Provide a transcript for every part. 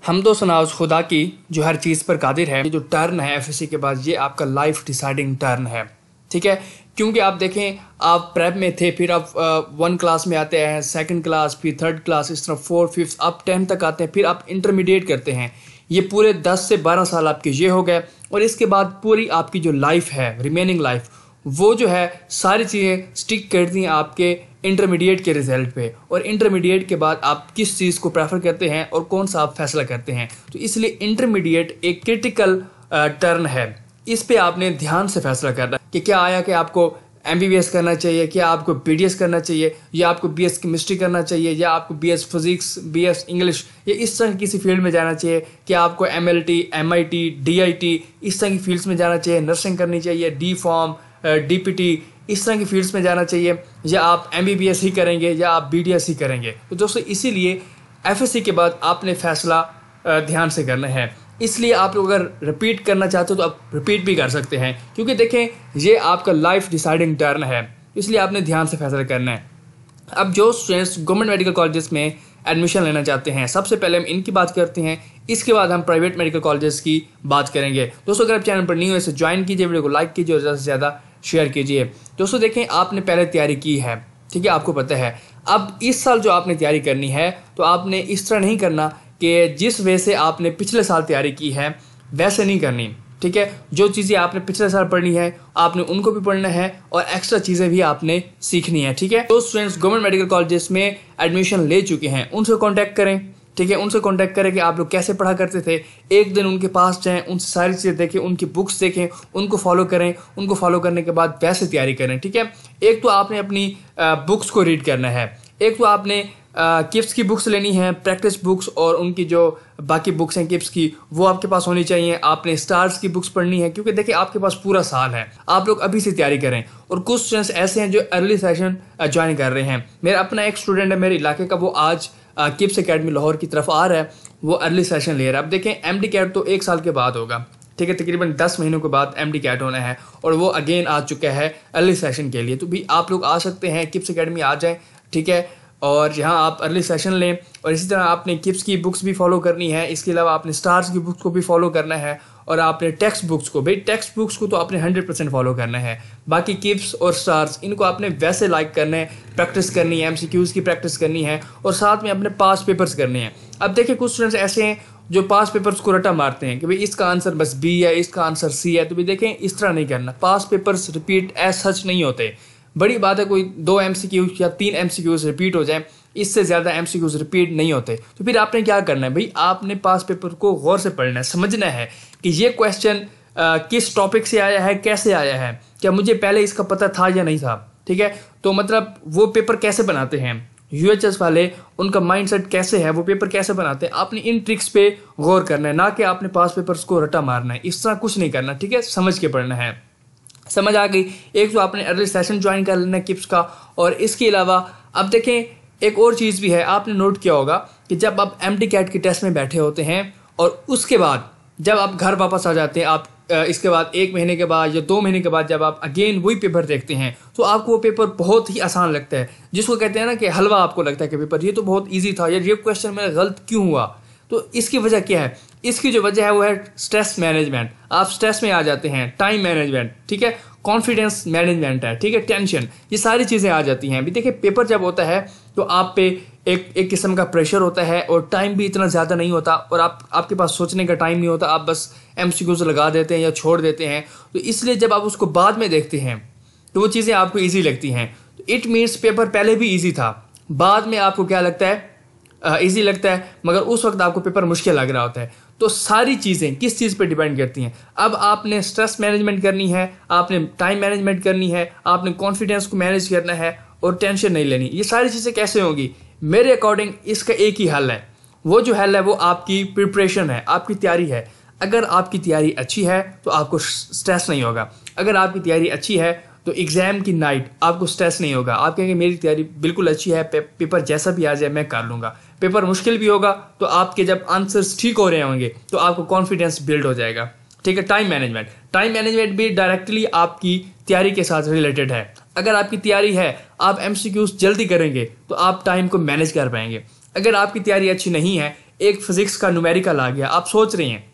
हम तो सना उस खुदा की जो हर चीज़ पर कादिर है। ये जो टर्न है एफएससी के बाद, ये आपका लाइफ डिसाइडिंग टर्न है, ठीक है। क्योंकि आप देखें, आप प्रेप में थे, फिर आप 1 क्लास में आते हैं, 2nd क्लास, फिर 3rd क्लास, इस तरह 4th 5th आप 10th तक आते हैं, फिर आप इंटरमीडिएट करते हैं। ये पूरे 10 से 12 साल आपके ये हो गए, और इसके बाद पूरी आपकी जो लाइफ है, रिमेनिंग लाइफ, वो जो है सारी चीज़ें स्टिक करती हैं आपके इंटरमीडिएट के रिजल्ट पे। और इंटरमीडिएट के बाद आप किस चीज़ को प्रेफर करते हैं और कौन सा आप फैसला करते हैं। तो इसलिए इंटरमीडिएट एक क्रिटिकल टर्न है। इस पे आपने ध्यान से फैसला करना कि क्या आया कि आपको MBBS करना चाहिए, क्या आपको BDS करना चाहिए, या आपको BS केमिस्ट्री करना चाहिए, या आपको BS फिजिक्स, BS इंग्लिश, या इस तरह किसी फील्ड में जाना चाहिए, क्या आपको MLT, MIT, DIT इस तरह की फील्ड्स में जाना चाहिए, नर्सिंग करनी चाहिए, D.Pharm, DPT इस तरह की फील्ड्स में जाना चाहिए, या आप MBBS ही करेंगे या आप BDS ही करेंगे। तो दोस्तों इसीलिए FSC के बाद आपने फैसला ध्यान से करना है। इसलिए आप लोग अगर रिपीट करना चाहते हो तो आप रिपीट भी कर सकते हैं, क्योंकि देखें ये आपका लाइफ डिसाइडिंग टर्न है, इसलिए आपने ध्यान से फैसला करना है। अब जो स्टूडेंट्स गवर्नमेंट मेडिकल कॉलेजेस में एडमिशन लेना चाहते हैं, सबसे पहले हम इनकी बात करते हैं, इसके बाद हम प्राइवेट मेडिकल कॉलेजेस की बात करेंगे। दोस्तों अगर आप चैनल पर न्यू है तो ज्वाइन कीजिए, वीडियो को लाइक कीजिए और ज़्यादा से ज़्यादा शेयर कीजिए। दोस्तों देखें, आपने पहले तैयारी की है, ठीक है, आपको पता है। अब इस साल जो आपने तैयारी करनी है, तो आपने इस तरह नहीं करना कि जिस वे से आपने पिछले साल तैयारी की है वैसे नहीं करनी, ठीक है। जो चीज़ें आपने पिछले साल पढ़नी है आपने उनको भी पढ़ना है, और एक्स्ट्रा चीज़ें भी आपने सीखनी है, ठीक है। तो स्टूडेंट्स गवर्नमेंट मेडिकल कॉलेजेस में एडमिशन ले चुके हैं, उनसे कांटेक्ट करें, ठीक है। उनसे कांटेक्ट करें कि आप लोग कैसे पढ़ा करते थे। एक दिन उनके पास जाएं, उनसे सारी चीज़ें देखें, उनकी बुक्स देखें, उनको फॉलो करें, उनको फॉलो करने के बाद वैसे तैयारी करें, ठीक है। एक तो आपने अपनी बुक्स को रीड करना है, एक तो आपने किप्स की बुक्स लेनी है, प्रैक्टिस बुक्स, और उनकी जो बाकी बुक्स हैं किप्स की वो आपके पास होनी चाहिए। आपने स्टार्स की बुक्स पढ़नी है, क्योंकि देखिए आपके पास पूरा साल है, आप लोग अभी से तैयारी करें। और कुछ स्टूडेंट्स ऐसे हैं जो अर्ली सेशन ज्वाइन कर रहे हैं। मेरा अपना एक स्टूडेंट है मेरे इलाके का, वो आज किप्स अकेडमी लाहौर की तरफ आ रहा है, वो अर्ली सेशन ले रहा है। अब देखें MD कैट तो 1 साल के बाद होगा, ठीक है, तकरीबन 10 महीनों के बाद MD कैट होना है, और वो अगेन आ चुका है अर्ली सेशन के लिए। तो भी आप लोग आ सकते हैं, किप्स अकेडमी आ जाएं, ठीक है, और यहाँ आप अर्ली सेशन लें। और इसी तरह आपने किप्स की बुक्स भी फॉलो करनी है, इसके अलावा आपने स्टार्स की बुक्स को भी फॉलो करना है, और आपने टेक्स्ट बुक्स को, भाई टेक्स्ट बुक्स को तो आपने 100% फॉलो करना है। बाकी किप्स और स्टार्स इनको आपने वैसे लाइक करना है, प्रैक्टिस करनी है, MCQs की प्रैक्टिस करनी है, और साथ में अपने पास पेपर्स करने हैं। अब देखिए कुछ स्टूडेंट्स ऐसे हैं जो पास पेपर्स को रटा मारते हैं कि भाई इसका आंसर बस B है, इसका आंसर C है। तो भी देखें इस तरह नहीं करना, पास पेपर्स रिपीट एज सच नहीं होते। बड़ी बात है कोई 2 MCQs या 3 MCQs रिपीट हो जाए, इससे ज़्यादा MCQs रिपीट नहीं होते। तो फिर आपने क्या करना है, भाई आपने पास पेपर को गौर से पढ़ना है, समझना है कि ये क्वेश्चन किस टॉपिक से आया है, कैसे आया है, क्या मुझे पहले इसका पता था या नहीं था, ठीक है। तो मतलब वो पेपर कैसे बनाते हैं UHS वाले, उनका माइंडसेट कैसे है, वो पेपर कैसे बनाते हैं, आपने इन ट्रिक्स पे गौर करना है, ना कि आपने पास पेपर्स को रटा मारना है। इस तरह कुछ नहीं करना, ठीक है, समझ के पढ़ना है। समझ आ गई। एक तो आपने अर्ली सेशन ज्वाइन कर लेना है किप्स का, और इसके अलावा अब देखें एक और चीज़ भी है, आपने नोट किया होगा कि जब आप MD कैट के टेस्ट में बैठे होते हैं और उसके बाद जब आप घर वापस आ जाते हैं, आप इसके बाद 1 महीने के बाद या 2 महीने के बाद जब आप अगेन वही पेपर देखते हैं, तो आपको वो पेपर बहुत ही आसान लगता है, जिसको कहते हैं ना कि हलवा आपको लगता है कि पेपर ये तो बहुत ईजी था, यार ये क्वेश्चन मेरा गलत क्यों हुआ। तो इसकी वजह क्या है, इसकी जो वजह है वो है स्ट्रेस मैनेजमेंट। आप स्ट्रेस में आ जाते हैं, टाइम मैनेजमेंट, ठीक है, कॉन्फिडेंस मैनेजमेंट है, ठीक है, टेंशन, ये सारी चीज़ें आ जाती हैं। अभी देखिए पेपर जब होता है तो आप पे एक किस्म का प्रेशर होता है, और टाइम भी इतना ज़्यादा नहीं होता, और आपके पास सोचने का टाइम नहीं होता, आप बस MCQs लगा देते हैं या छोड़ देते हैं। तो इसलिए जब आप उसको बाद में देखते हैं तो वो चीज़ें आपको ईजी लगती हैं। तो इट मीन्स पेपर पहले भी ईजी था, बाद में आपको क्या लगता है, ईजी लगता है, मगर उस वक्त आपको पेपर मुश्किल लग रहा होता है। तो सारी चीज़ें किस चीज़ पे डिपेंड करती हैं। अब आपने स्ट्रेस मैनेजमेंट करनी है, आपने टाइम मैनेजमेंट करनी है, आपने कॉन्फिडेंस को मैनेज करना है, और टेंशन नहीं लेनी। ये सारी चीज़ें कैसे होंगी, मेरे अकॉर्डिंग इसका एक ही हल है। वो जो हल है वो आपकी प्रिपरेशन है, आपकी तैयारी है। अगर आपकी तैयारी अच्छी है तो आपको स्ट्रेस नहीं होगा। अगर आपकी तैयारी अच्छी है तो एग्ज़ाम की नाइट आपको स्ट्रेस नहीं होगा। आप कहेंगे मेरी तैयारी बिल्कुल अच्छी है, पेपर जैसा भी आ जाए मैं कर लूँगा। पेपर मुश्किल भी होगा तो आपके जब आंसर्स ठीक हो रहे होंगे तो आपको कॉन्फिडेंस बिल्ड हो जाएगा, ठीक है। टाइम मैनेजमेंट भी डायरेक्टली आपकी तैयारी के साथ रिलेटेड है। अगर आपकी तैयारी है, आप MCQs जल्दी करेंगे तो आप टाइम को मैनेज कर पाएंगे। अगर आपकी तैयारी अच्छी नहीं है, एक फिजिक्स का न्यूमेरिकल आ गया, आप सोच रहे हैं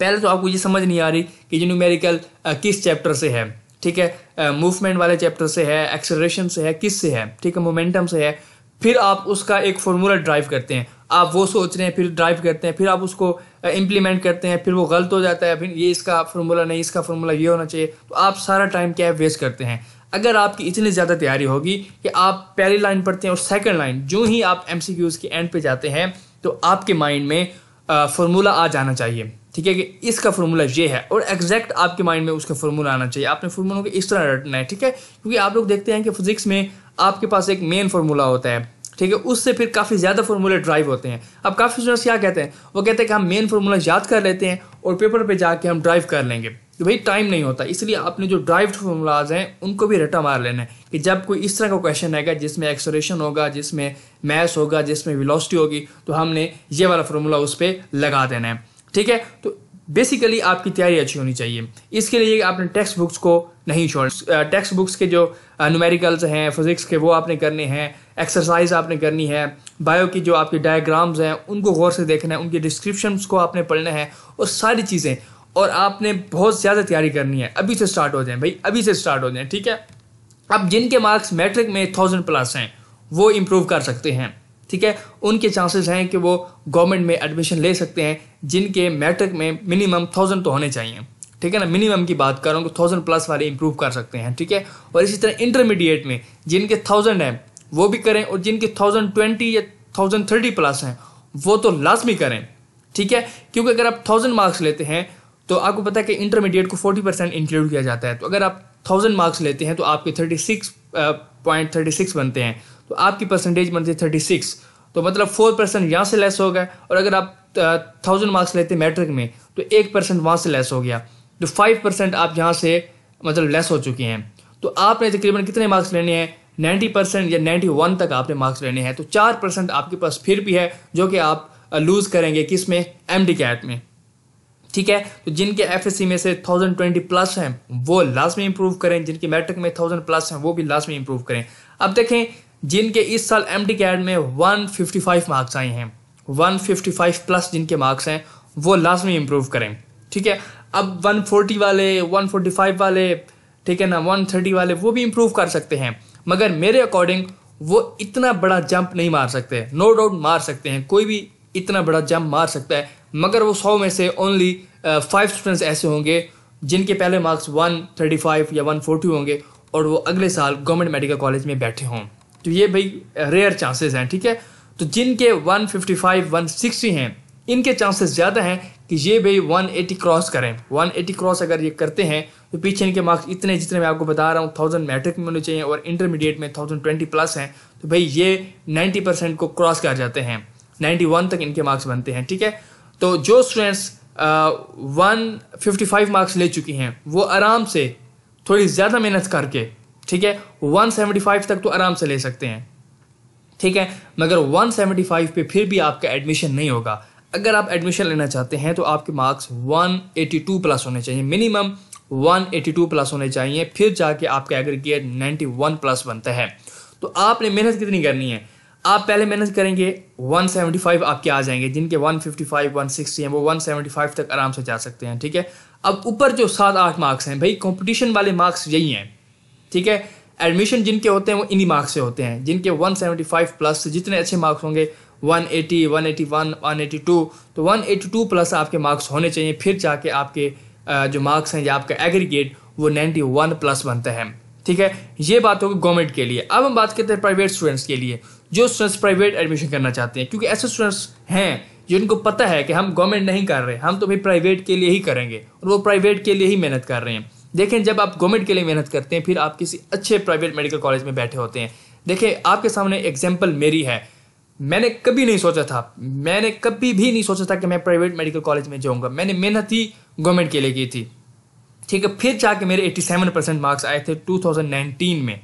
पहले तो आपको ये समझ नहीं आ रही कि ये न्यूमेरिकल किस चैप्टर से है, ठीक है, मूवमेंट वाले चैप्टर से है, एक्सेलरेशन से है, किस से है, ठीक है, मोमेंटम से है। फिर आप उसका एक फॉर्मूला ड्राइव करते हैं, आप वो सोच रहे हैं, फिर ड्राइव करते हैं, फिर आप उसको इम्प्लीमेंट करते हैं, फिर वो गलत हो जाता है, फिर ये इसका फार्मूला नहीं, इसका फार्मूला ये होना चाहिए, तो आप सारा टाइम क्या है वेस्ट करते हैं। अगर आपकी इतनी ज़्यादा तैयारी होगी कि आप पहली लाइन पढ़ते हैं और सेकंड लाइन जो ही आप एमसीक्यूज के एंड पे जाते हैं तो आपके माइंड में फार्मूला आ जाना चाहिए, ठीक है, कि इसका फार्मूला ये है, और एग्जैक्ट आपके माइंड में उसका फार्मूला आना चाहिए। आपने फार्मूलों को इस तरह रटना है, ठीक है, क्योंकि आप लोग देखते हैं कि फिजिक्स में आपके पास एक मेन फार्मूला होता है, ठीक है, उससे फिर काफ़ी ज़्यादा फार्मूले ड्राइव होते हैं। अब काफ़ी स्टूडेंट्स क्या कहते हैं, वो कहते हैं कि हम मेन फार्मूला याद कर लेते हैं और पेपर पे जाके हम ड्राइव कर लेंगे, तो भाई टाइम नहीं होता। इसलिए आपने जो ड्राइव्ड फार्मूलाज हैं उनको भी रटा मार लेना है कि जब कोई इस तरह का क्वेश्चन आएगा जिसमें एक्सेलरेशन होगा, जिसमें मैस होगा, जिसमें वेलोसिटी होगी, तो हमने ये वाला फार्मूला उस पर लगा देना है, ठीक है। तो बेसिकली आपकी तैयारी अच्छी होनी चाहिए। इसके लिए आपने टेक्स्ट बुक्स को नहीं छोड़ना, टेक्स्ट बुक्स के जो न्यूमेरिकल्स हैं फिजिक्स के वो आपने करने हैं, एक्सरसाइज आपने करनी है, बायो की जो आपकी डायग्राम्स हैं उनको गौर से देखना है, उनके डिस्क्रिप्शंस को आपने पढ़ना है और सारी चीज़ें, और आपने बहुत ज़्यादा तैयारी करनी है। अभी से स्टार्ट हो जाएं भाई, अभी से स्टार्ट हो जाएं, ठीक है। अब जिनके मार्क्स मैट्रिक में 1000+ हैं वो इम्प्रूव कर सकते हैं, ठीक है, उनके चांसेस हैं कि वो गवर्नमेंट में एडमिशन ले सकते हैं जिनके मैट्रिक में मिनिमम 1000 तो होने चाहिए, ठीक है ना, मिनिमम की बात कर रहा हूँ कि 1000+ वाले इंप्रूव कर सकते हैं, ठीक है। और इसी तरह इंटरमीडिएट में जिनके 1000 हैं वो भी करें, और जिनके 1020 या 1030+ हैं वो तो लाजमी करें, ठीक है, क्योंकि अगर आप 1000 मार्क्स लेते हैं तो आपको पता है कि इंटरमीडिएट को 40% इंक्लूड किया जाता है। तो अगर आप 1000 मार्क्स लेते हैं तो आपके 36.36 बनते हैं, तो आपकी परसेंटेज बनती है 36, तो मतलब 4% यहाँ से लेस हो गया। और अगर आप 1000 मार्क्स लेते हैं मैट्रिक में तो 1% वहाँ से लेस हो गया, तो 5% आप यहाँ से मतलब लेस हो चुके हैं। तो आपने तकरीबन कितने मार्क्स लेने हैं, 90% या 91 तक आपने मार्क्स लेने हैं। तो 4% आपके पास फिर भी है जो कि आप लूज़ करेंगे किस में, एमडी कैट में, ठीक है। तो जिनके एफएससी में से 1020+ हैं वो लाजमी इंप्रूव करें, जिनके मैट्रिक में 1000+ हैं वो भी लाजमी इंप्रूव करें। अब देखें जिनके इस साल एमडी कैट में 155 मार्क्स आए हैं, 155+ जिनके मार्क्स हैं वो लाजमी इंप्रूव करें, ठीक है। अब 140 वाले, 145 वाले, ठीक है ना, 130 वाले वो भी इंप्रूव कर सकते हैं, मगर मेरे अकॉर्डिंग वो इतना बड़ा जंप नहीं मार सकते। नो डाउट मार सकते हैं, कोई भी इतना बड़ा जंप मार सकता है, मगर वो 100 में से ओनली 5 स्टूडेंट्स ऐसे होंगे जिनके पहले मार्क्स 135 या 140 होंगे और वो अगले साल गवर्नमेंट मेडिकल कॉलेज में बैठे हों। तो ये भाई रेयर चांसेस हैं, ठीक है। तो जिनके 155 160 हैं इनके चांसेस ज़्यादा हैं कि ये भाई 180 क्रॉस करें। 180 क्रॉस अगर ये करते हैं तो पीछे इनके मार्क्स इतने जितने मैं आपको बता रहा हूँ 1000 मैट्रिक में होने चाहिए और इंटरमीडिएट में 1020+ हैं, तो भाई ये 90% को क्रॉस कर जाते हैं, 91 तक इनके मार्क्स बनते हैं, ठीक है। तो जो स्टूडेंट्स 155 मार्क्स ले चुकी हैं वो आराम से थोड़ी ज़्यादा मेहनत करके, ठीक है, 175 तक तो आराम से ले सकते हैं, ठीक है, मगर 175 पे फिर भी आपका एडमिशन नहीं होगा। अगर आप एडमिशन लेना चाहते हैं तो आपके मार्क्स 182+ होने चाहिए, मिनिमम 182+ होने चाहिए, फिर जाके आपका एग्रीगेट 91+ बनता है। तो आपने मेहनत कितनी करनी है, आप पहले मेहनत करेंगे 175 आपके आ जाएंगे, जिनके 155 160 हैं वो 175 तक आराम से जा सकते हैं, ठीक है। अब ऊपर जो 7-8 मार्क्स हैं भाई कंपटीशन वाले मार्क्स यही हैं, ठीक है। एडमिशन जिनके होते हैं वो इन्हीं मार्क्स से होते हैं, जिनके 175+ जितने अच्छे मार्क्स होंगे 180 181 182, तो 182+ आपके मार्क्स होने चाहिए, फिर जाके आपके जो मार्क्स हैं या आपका एग्रीगेट वो 91+ बनता है, ठीक है। ये बात होगी गवर्नमेंट के लिए। अब हम बात करते हैं प्राइवेट स्टूडेंट्स के लिए, जो स्टूडेंट्स प्राइवेट एडमिशन करना चाहते हैं, क्योंकि ऐसे स्टूडेंट्स हैं जिनको पता है कि हम गवर्नमेंट नहीं कर रहे, हम तो भाई प्राइवेट के लिए ही करेंगे, और वो प्राइवेट के लिए ही मेहनत कर रहे हैं। देखें जब आप गवर्नमेंट के लिए मेहनत करते हैं फिर आप किसी अच्छे प्राइवेट मेडिकल कॉलेज में बैठे होते हैं। देखें आपके सामने एग्जाम्पल मेरी है, मैंने कभी नहीं सोचा था, मैंने कभी भी नहीं सोचा था कि मैं प्राइवेट मेडिकल कॉलेज में जाऊँगा, मैंने मेहनत ही गवर्नमेंट के लिए की थी, ठीक है। फिर जाके मेरे 87% मार्क्स आए थे 2019 में,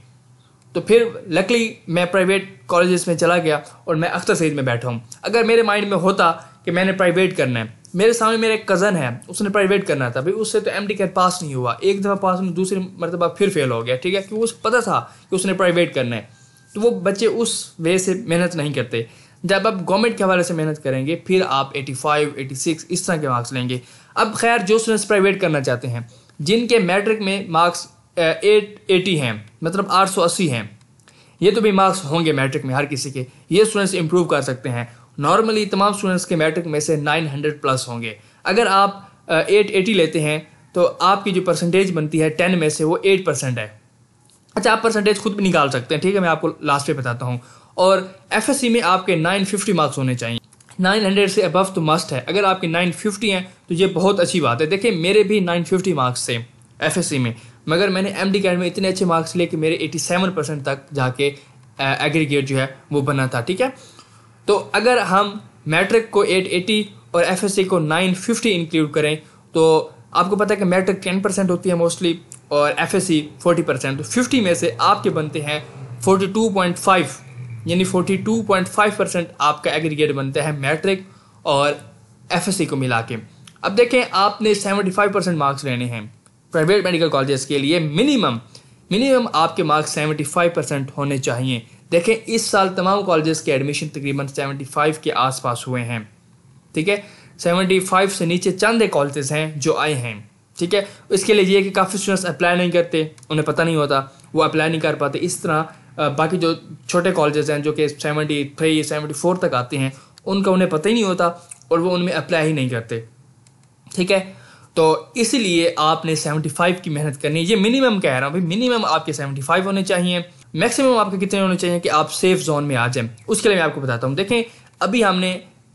तो फिर लकली मैं प्राइवेट कॉलेजेस में चला गया और मैं अख्तर सईद में बैठा हूँ। अगर मेरे माइंड में होता कि मैंने प्राइवेट करना है, मेरे सामने मेरा एक कज़न है उसने प्राइवेट करना था भाई, उससे तो एमडी कैट पास नहीं हुआ, एक दफ़ा पास हुआ दूसरी मरतबा फिर फेल हो गया, ठीक है, क्योंकि उसको पता था कि उसने प्राइवेट करना है। तो वो बच्चे उस वे से मेहनत नहीं करते। जब आप गवर्नमेंट के हवाले से मेहनत करेंगे फिर आप 85, 86 इस तरह के मार्क्स लेंगे। अब खैर जो स्टूडेंट्स प्राइवेट करना चाहते हैं, जिनके मैट्रिक में मार्क्स 880 हैं, मतलब 880 हैं, ये तो भी मार्क्स होंगे मैट्रिक में हर किसी के, ये स्टूडेंट्स इंप्रूव कर सकते हैं। नॉर्मली तमाम स्टूडेंट्स के मैट्रिक में से 900 प्लस होंगे। अगर आप 880 लेते हैं तो आपकी जो परसेंटेज बनती है 10 में से वो 8% है। अच्छा, आप परसेंटेज खुद भी निकाल सकते हैं, ठीक है, मैं आपको लास्ट पे बताता हूँ। और एफएससी में आपके 950 मार्क्स होने चाहिए, 900 से अबव तो मस्ट है। अगर आपके 950 हैं तो ये बहुत अच्छी बात है। देखिए मेरे भी 950 मार्क्स थे एफएससी में, मगर मैंने एमडी कैट में इतने अच्छे मार्क्स लिए कि मेरे 87% तक जाके एग्रीगेट जो है वो बना था, ठीक है। तो अगर हम मैट्रिक को 880 और एफएससी को 950 इंक्लूड करें तो आपको पता है कि मैट्रिक 10% होती है मोस्टली और एफएससी 40%, तो 50 में से आपके बनते हैं 42.5, यानी 42.5% आपका एग्रीगेट बनता है मैट्रिक और एफएससी को मिला के। अब देखें आपने 75% मार्क्स लेने हैं प्राइवेट मेडिकल कॉलेजेस के लिए, मिनिमम आपके मार्क्स 75% होने चाहिए। देखें इस साल तमाम कॉलेजेस के एडमिशन तकरीबन 75 के आसपास हुए हैं, ठीक है। 75 से नीचे चंद एक कॉलेजेस हैं जो आए हैं, ठीक है। इसके लिए ये कि काफ़ी स्टूडेंट्स अप्लाई नहीं करते, उन्हें पता नहीं होता, वो अप्लाई नहीं कर पाते। इस तरह बाकी जो छोटे कॉलेजेस हैं जो कि 73, 74 तक आते हैं, उनका उन्हें पता ही नहीं होता और वो उनमें अप्लाई ही नहीं करते, ठीक है। तो इसीलिए आपने 75 की मेहनत करनी है। ये मिनिमम कह रहा हूँ भाई, मिनिमम आपके 75 होने चाहिए। मैक्सिमम आपके कितने होने चाहिए कि आप सेफ जोन में आ जाएं, उसके लिए मैं आपको बताता हूँ। देखें अभी हमने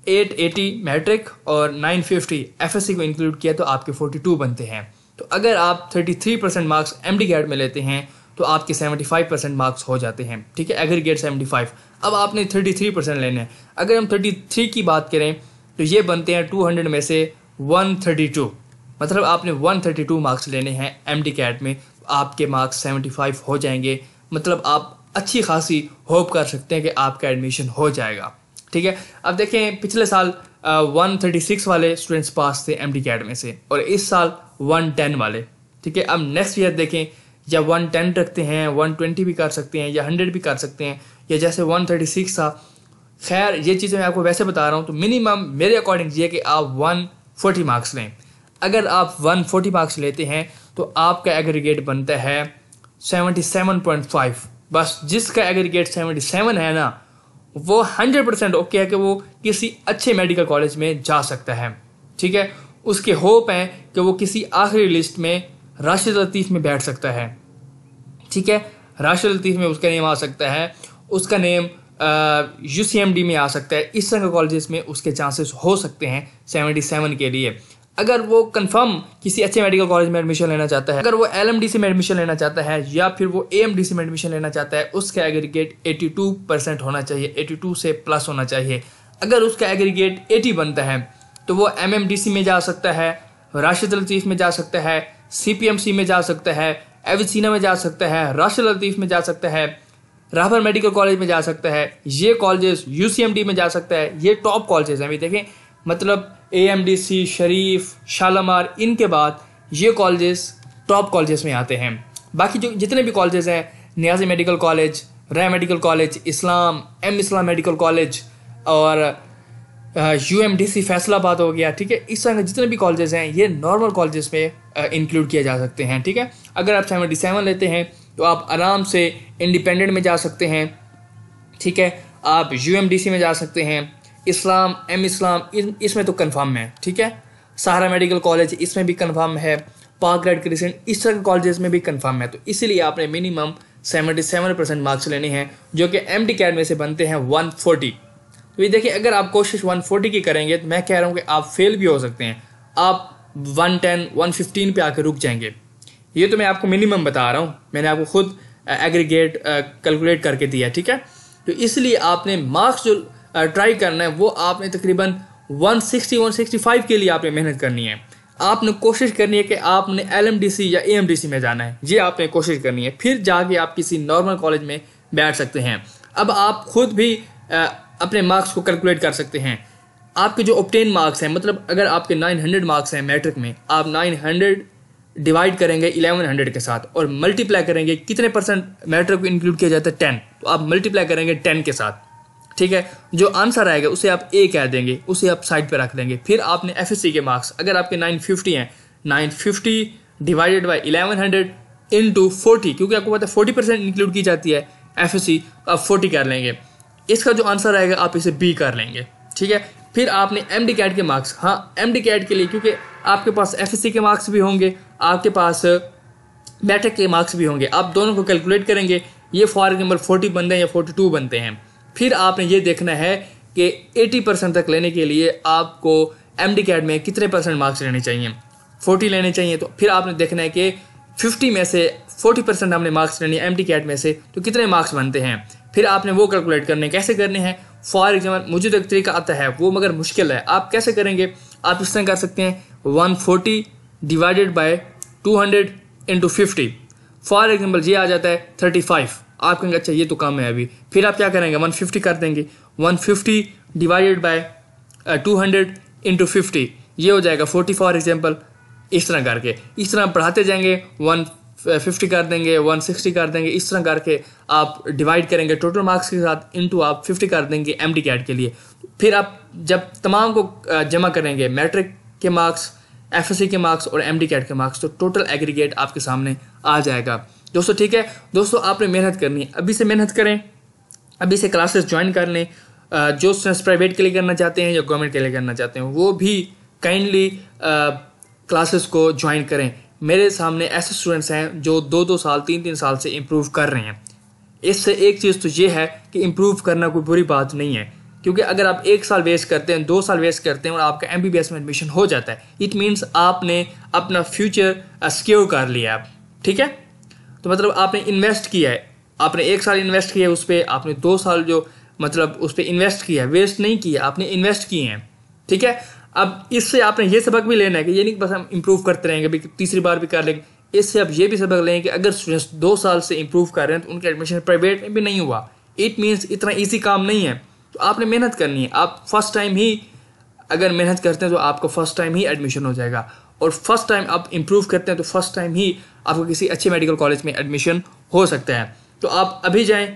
880 मैट्रिक और 950 एफएससी को इंक्लूड किया तो आपके 42 बनते हैं। तो अगर आप 33% मार्क्स एमडी कैट में लेते हैं तो आपके 75% मार्क्स हो जाते हैं, ठीक है, एग्रीगेट 75। अब आपने 33% लेने हैं। अगर हम 33 की बात करें तो ये बनते हैं 200 में से 132, मतलब आपने 132 मार्क्स लेने हैं एमडी कैट में, आपके मार्क्स 75 हो जाएंगे। मतलब आप अच्छी खासी होप कर सकते हैं कि आपका एडमिशन हो जाएगा, ठीक है। अब देखें पिछले साल 136 वाले स्टूडेंट्स पास थे एमडी कैट में से और इस साल 110 वाले, ठीक है। अब नेक्स्ट ईयर देखें या 110 रखते हैं, 120 भी कर सकते हैं या 100 भी कर सकते हैं, या जैसे 136 था। खैर ये चीज़ें मैं आपको वैसे बता रहा हूँ, तो मिनिमम मेरे अकॉर्डिंग ये कि आप 140 मार्क्स लें। अगर आप 140 मार्क्स लेते हैं तो आपका एग्रीगेट बनता है 77.5। बस जिसका एग्रीगेट 77 है ना, वो 100% ओके है कि वो किसी अच्छे मेडिकल कॉलेज में जा सकता है, ठीक है। उसके होप है कि वो किसी आखिरी लिस्ट में राशिद लतीफ़ में बैठ सकता है, ठीक है। राशिद लतीफ़ में उसका नेम आ सकता है, उसका नेम यूसीएमडी में आ सकता है। इस तरह के कॉलेजेस में उसके चांसेस हो सकते हैं 77 के लिए। अगर वो कंफर्म किसी अच्छे मेडिकल कॉलेज में एडमिशन लेना चाहता है, अगर वो एलएमडीसी में एडमिशन लेना चाहता है या फिर वो एएमडीसी में एडमिशन लेना चाहता है, उसका एग्रीगेट 82% होना चाहिए, 82 से प्लस होना चाहिए। अगर उसका एग्रीगेट 80 बनता है तो वो एमएमडीसी में जा सकता है, राशिद लतीफ़ में जा सकता है, सीपीएमसी में जा सकता है, एविसीना में जा सकता है, राशिद लतीफ़ में जा सकता है, राहबर मेडिकल कॉलेज में जा सकता है, ये कॉलेजेस यूसीएमडी में जा सकता है। ये टॉप कॉलेजेस हैं। अभी देखें मतलब एएमडीसी, शरीफ, शालामार, इनके बाद ये कॉलेजेस टॉप कॉलेजेस में आते हैं। बाकी जो जितने भी कॉलेजेस हैं, नियाज़ी मेडिकल कॉलेज, राय मेडिकल कॉलेज, इस्लाम, इस्लाम मेडिकल कॉलेज और यूएमडीसी फैसलाबाद हो गया, ठीक है। इस तरह के जितने भी कॉलेजेस हैं ये नॉर्मल कॉलेजेस में इंक्लूड किए जा सकते हैं, ठीक है। अगर आप 77 लेते हैं तो आप आराम से इंडिपेंडेंट में जा सकते हैं, ठीक है। आप यूएमडीसी में जा सकते हैं, इस्लाम, इस्लाम इसमें तो कंफर्म है, ठीक है। सहारा मेडिकल कॉलेज इसमें भी कंफर्म है, पार्क रेड क्रिसेंट, इस तरह के कॉलेजेस में भी कंफर्म है। तो इसीलिए आपने मिनिमम 77% मार्क्स लेने हैं जो कि एमडी कैट में से बनते हैं 140। तो ये देखिए अगर आप कोशिश 140 की करेंगे तो मैं कह रहा हूँ कि आप फेल भी हो सकते हैं, आप 110, 115 पे आकर रुक जाएंगे। ये तो मैं आपको मिनिमम बता रहा हूँ, मैंने आपको खुद एग्रीगेट कैलकुलेट करके दिया, ठीक है। तो इसलिए आपने मार्क्स जो ट्राई करना है वो आपने तकरीबन 160, 165 के लिए आपने मेहनत करनी है। आपने कोशिश करनी है कि आपने एलएमडीसी या एएमडीसी में जाना है, ये आपने कोशिश करनी है, फिर जाके आप किसी नॉर्मल कॉलेज में बैठ सकते हैं। अब आप खुद भी अपने मार्क्स को कैलकुलेट कर सकते हैं। आपके जो ऑब्टेन मार्क्स हैं, मतलब अगर आपके 900 मार्क्स हैं मैट्रिक में, आप 900 डिवाइड करेंगे 1100 के साथ और मल्टीप्लाई करेंगे, कितने परसेंट मैट्रिक को इंक्लूड किया जाता है 10, तो आप मल्टीप्लाई करेंगे 10 के साथ, ठीक है, जो आंसर आएगा उसे आप ए कह देंगे, उसे आप साइड पे रख देंगे। फिर आपने एफएससी के मार्क्स, अगर आपके 950 हैं, 950 डिवाइडेड बाई 1100 इंटू 40, क्योंकि आपको पता है 40% इंक्लूड की जाती है एफएससी, आप 40 कर लेंगे। इसका जो आंसर आएगा आप इसे बी कर लेंगे, ठीक है। फिर आपने एमडी कैट के मार्क्स, हाँ एमडी कैट के लिए, क्योंकि आपके पास एफएससी के मार्क्स भी होंगे, आपके पास मैट्रिक के मार्क्स भी होंगे, आप दोनों को कैलकुलेट करेंगे, ये फॉर एग्जाम्पल 40 बनते हैं या 42 बनते हैं। फिर आपने ये देखना है कि 80% तक लेने के लिए आपको एमडी कैट में कितने % मार्क्स लेने चाहिए, 40 लेने चाहिए। तो फिर आपने देखना है कि 50 में से 40% हमने मार्क्स लेने एमडी कैट में से, तो कितने मार्क्स बनते हैं। फिर आपने वो कैलकुलेट करने, कैसे करने हैं, फॉर एग्जाम्पल मुझे तो एक तरीका आता है वो मगर मुश्किल है, आप कैसे करेंगे, आप इस तरह कर सकते हैं 140 divided by 200 into 50, for example ये आ जाता है 35। आप कहेंगे अच्छा ये तो कम है अभी, फिर आप क्या करेंगे 150 कर देंगे, 150 डिवाइडेड बाय 200 इंटू 50, ये हो जाएगा 40 फॉर एग्जाम्पल। इस तरह करके, इस तरह बढ़ाते जाएंगे, 150 कर देंगे, 160 कर देंगे, इस तरह करके आप डिवाइड करेंगे टोटल मार्क्स के साथ, इंटू आप 50 कर देंगे एमडी कैट के लिए। फिर आप जब तमाम को जमा करेंगे, मैट्रिक के मार्क्स, एफएससी के मार्क्स और एमडी कैट के मार्क्स, तो टोटल एग्रीगेट आपके सामने आ जाएगा दोस्तों, ठीक है। दोस्तों आपने मेहनत करनी है, अभी से मेहनत करें, अभी से क्लासेस ज्वाइन कर लें। जो स्टूडेंट्स प्राइवेट के लिए करना चाहते हैं या गवर्नमेंट के लिए करना चाहते हैं वो भी काइंडली क्लासेस को ज्वाइन करें। मेरे सामने ऐसे स्टूडेंट्स हैं जो 2-2 साल 3-3 साल से इम्प्रूव कर रहे हैं। इससे एक चीज़ तो ये है कि इम्प्रूव करना कोई बुरी बात नहीं है, क्योंकि अगर आप 1 साल वेस्ट करते हैं, 2 साल वेस्ट करते हैं और आपका एमबीबीएस में एडमिशन हो जाता है, इट मीन्स आपने अपना फ्यूचर सिक्योर कर लिया है, ठीक है। तो मतलब आपने इन्वेस्ट किया है, आपने 1 साल इन्वेस्ट किया है उस पर, आपने 2 साल जो मतलब उस पर इन्वेस्ट किया है, वेस्ट नहीं किया, आपने इन्वेस्ट किए हैं, ठीक है। अब इससे आपने ये सबक भी लेना है कि ये नहीं बस हम इम्प्रूव करते रहेंगे, अभी तीसरी बार भी कर लेंगे। इससे आप ये भी सबक लें कि अगर स्टूडेंट्स 2 साल से इम्प्रूव कर रहे हैं तो उनका एडमिशन प्राइवेट में भी नहीं हुआ, इट मीन्स इतना ईजी काम नहीं है। तो आपने मेहनत करनी है, आप फर्स्ट टाइम ही अगर मेहनत करते हैं तो आपको फर्स्ट टाइम ही एडमिशन हो जाएगा, और फर्स्ट टाइम आप इम्प्रूव करते हैं तो फर्स्ट टाइम ही आपको किसी अच्छे मेडिकल कॉलेज में एडमिशन हो सकता है। तो आप अभी जाएं,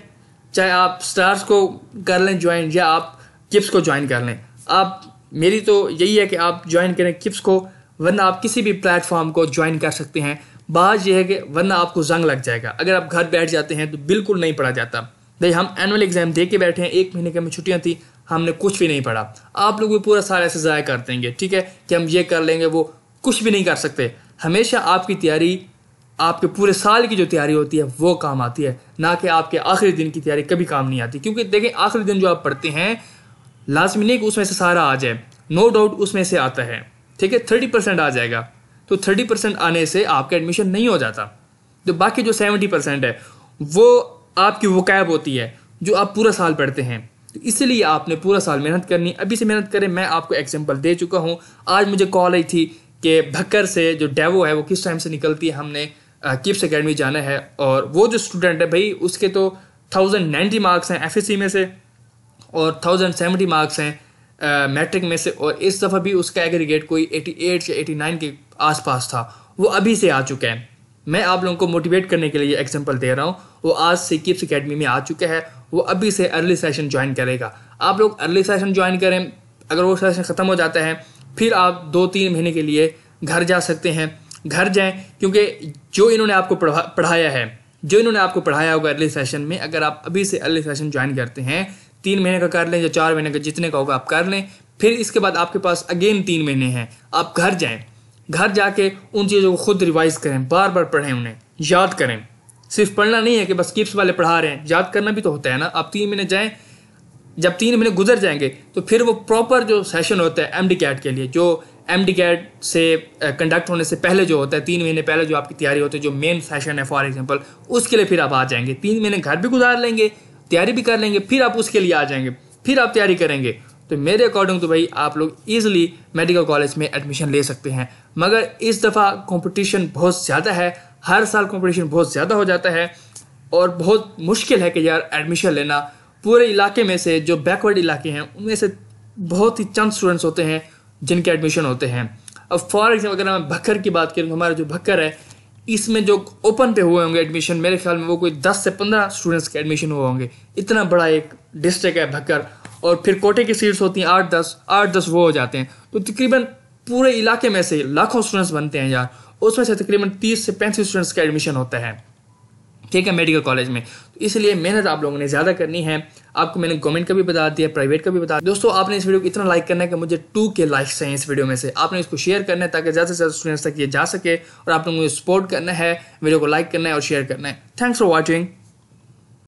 चाहे आप स्टार्स को कर लें ज्वाइन या आप किप्स को ज्वाइन कर लें। आप, मेरी तो यही है कि आप ज्वाइन करें किप्स को, वरना आप किसी भी प्लेटफॉर्म को ज्वाइन कर सकते हैं। बात यह है कि वरना आपको जंग लग जाएगा, अगर आप घर बैठ जाते हैं तो बिल्कुल नहीं पढ़ा जाता। भाई हम एनुअल एग्जाम दे के बैठे हैं, 1 महीने के में छुट्टियां थी, हमने कुछ भी नहीं पढ़ा। आप लोग भी पूरा सारा ऐसे ज़ाया कर देंगे, ठीक है, कि हम ये कर लेंगे, वो कुछ भी नहीं कर सकते। हमेशा आपकी तैयारी, आपके पूरे साल की जो तैयारी होती है वो काम आती है, ना कि आपके आखिरी दिन की तैयारी कभी काम नहीं आती। क्योंकि देखें आखिरी दिन जो आप पढ़ते हैं लाजमी नहीं कि उसमें से सारा आ जाए, नो डाउट उसमें से आता है, ठीक है, 30% आ जाएगा, तो 30% आने से आपका एडमिशन नहीं हो जाता। तो बाकी जो 70% है वो आपकी वोकैब होती है जो आप पूरा साल पढ़ते हैं। तो इसलिए आपने पूरा साल मेहनत करनी, अभी से मेहनत करें। मैं आपको एग्जाम्पल दे चुका हूँ। आज मुझे कॉल आई थी कि भक्कर से जो डेवो है वो किस टाइम से निकलती है, हमने किप्स एकेडमी जाना है, और वो जो स्टूडेंट है भाई उसके तो 1090 मार्क्स हैं एफएससी में से और 1070 मार्क्स हैं मैट्रिक में से, और इस दफ़ा भी उसका एग्रीगेट कोई 88 या 89 के आसपास था, वो अभी से आ चुका है। मैं आप लोगों को मोटिवेट करने के लिए एग्जांपल दे रहा हूँ। वो आज से किप्स एकेडमी में आ चुका है, वो अभी से अर्ली सेशन ज्वाइन करेगा। आप लोग अर्ली सेशन ज्वाइन करें, अगर वो सेशन ख़त्म हो जाता है फिर आप 2-3 महीने के लिए घर जा सकते हैं। घर जाएं, क्योंकि जो इन्होंने आपको पढ़ाया है, जो इन्होंने आपको पढ़ाया होगा अर्ली सेशन में, अगर आप अभी से अर्ली सेशन ज्वाइन करते हैं, 3 महीने का कर लें या 4 महीने का, जितने का होगा आप कर लें। फिर इसके बाद आपके पास अगेन 3 महीने हैं, आप घर जाएं, घर जाके उन चीज़ों को खुद रिवाइज करें, बार बार पढ़ें, उन्हें याद करें। सिर्फ पढ़ना नहीं है कि बस किप्स वाले पढ़ा रहे हैं, याद करना भी तो होता है ना। आप 3 महीने जाएं, जब 3 महीने गुजर जाएंगे तो फिर वो प्रॉपर जो सेशन होता है एमडी कैट के लिए, जो एमडी कैट से कंडक्ट होने से पहले जो होता है, 3 महीने पहले जो आपकी तैयारी होती है, जो मेन सेशन है फॉर एग्जांपल, उसके लिए फिर आप आ जाएंगे। 3 महीने घर भी गुजार लेंगे, तैयारी भी कर लेंगे, फिर आप उसके लिए आ जाएंगे, फिर आप तैयारी करेंगे। तो मेरे अकॉर्डिंग तो भाई आप लोग ईजिली मेडिकल कॉलेज में एडमिशन ले सकते हैं। मगर इस दफ़ा कंपटीशन बहुत ज़्यादा है, हर साल कंपटीशन बहुत ज़्यादा हो जाता है और बहुत मुश्किल है कि यार एडमिशन लेना। पूरे इलाके में से जो बैकवर्ड इलाके हैं उनमें से बहुत ही चंद स्टूडेंट्स होते हैं जिनके एडमिशन होते हैं। अब फॉर एग्जाम्पल अगर मैं भक्कर की बात करूँ तो हमारा जो भक्कर है इसमें जो ओपन पे हुए होंगे एडमिशन, मेरे ख्याल में वो कोई 10 से 15 स्टूडेंट्स के एडमिशन हुए होंगे। इतना बड़ा एक डिस्ट्रिक्ट है भक्कर। और फिर कोटे की सीट्स होती हैं 8-10 वो हो जाते हैं। तो तकरीबन पूरे इलाके में से लाखों स्टूडेंट्स बनते हैं यार, उसमें से तकरीबन 30 से 35 स्टूडेंट्स का एडमिशन होता है, ठीक है, मेडिकल कॉलेज में। तो इसलिए मेहनत आप लोगों ने ज़्यादा करनी है। आपको मैंने गवर्नमेंट का भी बता दिया, प्राइवेट का भी बता दिया। दोस्तों आपने इस वीडियो को इतना लाइक करना है कि मुझे 2K लाइक्स चाहिए इस वीडियो में से। आपने इसको शेयर करना है ताकि ज़्यादा से ज़्यादा स्टूडेंट्स तक ये जा सके, और आप लोगों को सपोर्ट करना है, वीडियो को लाइक करना है और शेयर करना है। Thanks for watching.